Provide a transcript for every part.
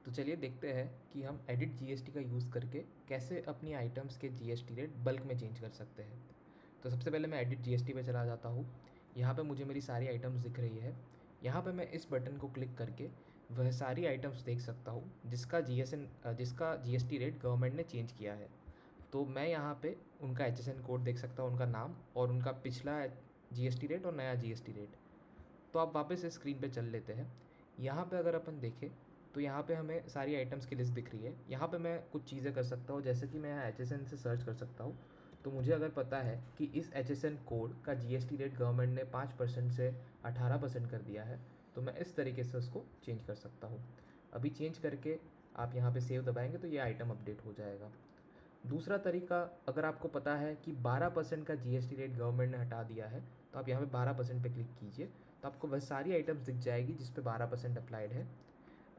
तो चलिए देखते हैं कि हम एडिट जीएसटी का यूज़ करके कैसे अपनी आइटम्स के जीएसटी रेट बल्क में चेंज कर सकते हैं। तो सबसे पहले मैं एडिट जीएसटी पे चला जाता हूँ। यहाँ पे मुझे मेरी सारी आइटम्स दिख रही है। यहाँ पे मैं इस बटन को क्लिक करके वह सारी आइटम्स देख सकता हूँ जिसका जीएसटी रेट गवर्नमेंट ने चेंज किया है। तो मैं यहाँ पे उनका एचएसएन कोड देख सकता हूँ, उनका नाम और उनका पिछला जीएसटी रेट और नया जीएसटी रेट। तो आप वापस इस स्क्रीन पे चल लेते हैं। यहाँ पे अगर अपन देखें तो यहाँ पे हमें सारी आइटम्स की लिस्ट दिख रही है। यहाँ पे मैं कुछ चीज़ें कर सकता हूँ, जैसे कि मैं यहाँ HSN से सर्च कर सकता हूँ। तो मुझे अगर पता है कि इस HSN कोड का जीएसटी रेट गवर्नमेंट ने 5% से 18% कर दिया है, तो मैं इस तरीके से उसको चेंज कर सकता हूँ। अभी चेंज करके आप यहाँ पे सेव दबाएंगे तो ये आइटम अपडेट हो जाएगा। दूसरा तरीका, अगर आपको पता है कि 12% का जीएसटी रेट गवर्नमेंट ने हटा दिया है, तो आप यहाँ पे 12% पे क्लिक कीजिए, तो आपको वह सारी आइटम्स दिख जाएगी जिस पे 12% अप्लाइड है।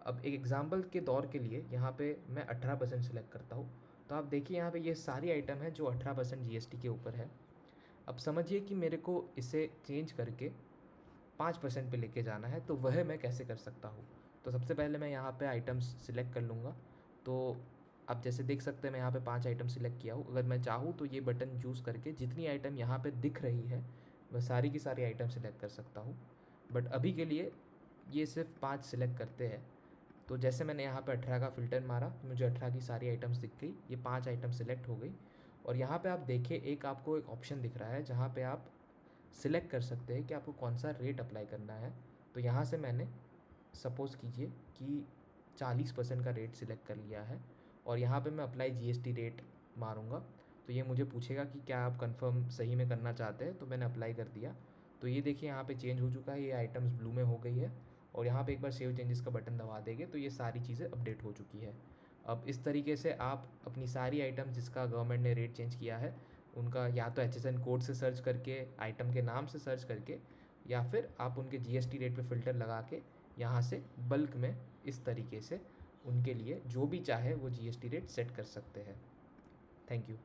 अब एक एग्जांपल के तौर के लिए यहाँ पे मैं 18% सेलेक्ट करता हूँ, तो आप देखिए यहाँ पे ये सारी आइटम है जो 18% जीएसटी के ऊपर है। अब समझिए कि मेरे को इसे चेंज करके 5% पे लेके जाना है, तो वह मैं कैसे कर सकता हूँ। तो सबसे पहले मैं यहाँ पे आइटम्स सिलेक्ट कर लूँगा। तो आप जैसे देख सकते हैं मैं यहाँ पे 5 आइटम सिलेक्ट किया हूँ। अगर मैं चाहूँ तो ये बटन चूज़ करके जितनी आइटम यहाँ पे दिख रही है मैं सारी की सारी आइटम सिलेक्ट कर सकता हूँ। बट अभी के लिए ये सिर्फ 5 सिलेक्ट करते हैं। तो जैसे मैंने यहाँ पे 18 का फ़िल्टर मारा तो मुझे 18 की सारी आइटम्स दिख गई, ये 5 आइटम सिलेक्ट हो गई। और यहाँ पे आप देखिए आपको एक ऑप्शन दिख रहा है जहाँ पे आप सिलेक्ट कर सकते हैं कि आपको कौन सा रेट अप्लाई करना है। तो यहाँ से मैंने सपोज़ कीजिए कि 40% का रेट सिलेक्ट कर लिया है और यहाँ पे मैं अप्लाई जीएसटी रेट मारूँगा। तो ये मुझे पूछेगा कि क्या आप कंफर्म सही में करना चाहते हैं, तो मैंने अप्लाई कर दिया। तो ये देखिए यहाँ पे चेंज हो चुका है, ये आइटम्स ब्लू में हो गई है। और यहाँ पे एक बार सेव चेंजेस का बटन दबा देंगे तो ये सारी चीज़ें अपडेट हो चुकी है। अब इस तरीके से आप अपनी सारी आइटम जिसका गवर्नमेंट ने रेट चेंज किया है उनका या तो HSN कोड से सर्च करके, आइटम के नाम से सर्च करके, या फिर आप उनके जीएसटी रेट पे फ़िल्टर लगा के यहाँ से बल्क में इस तरीके से उनके लिए जो भी चाहे वो जीएसटी रेट सेट कर सकते हैं। Thank you.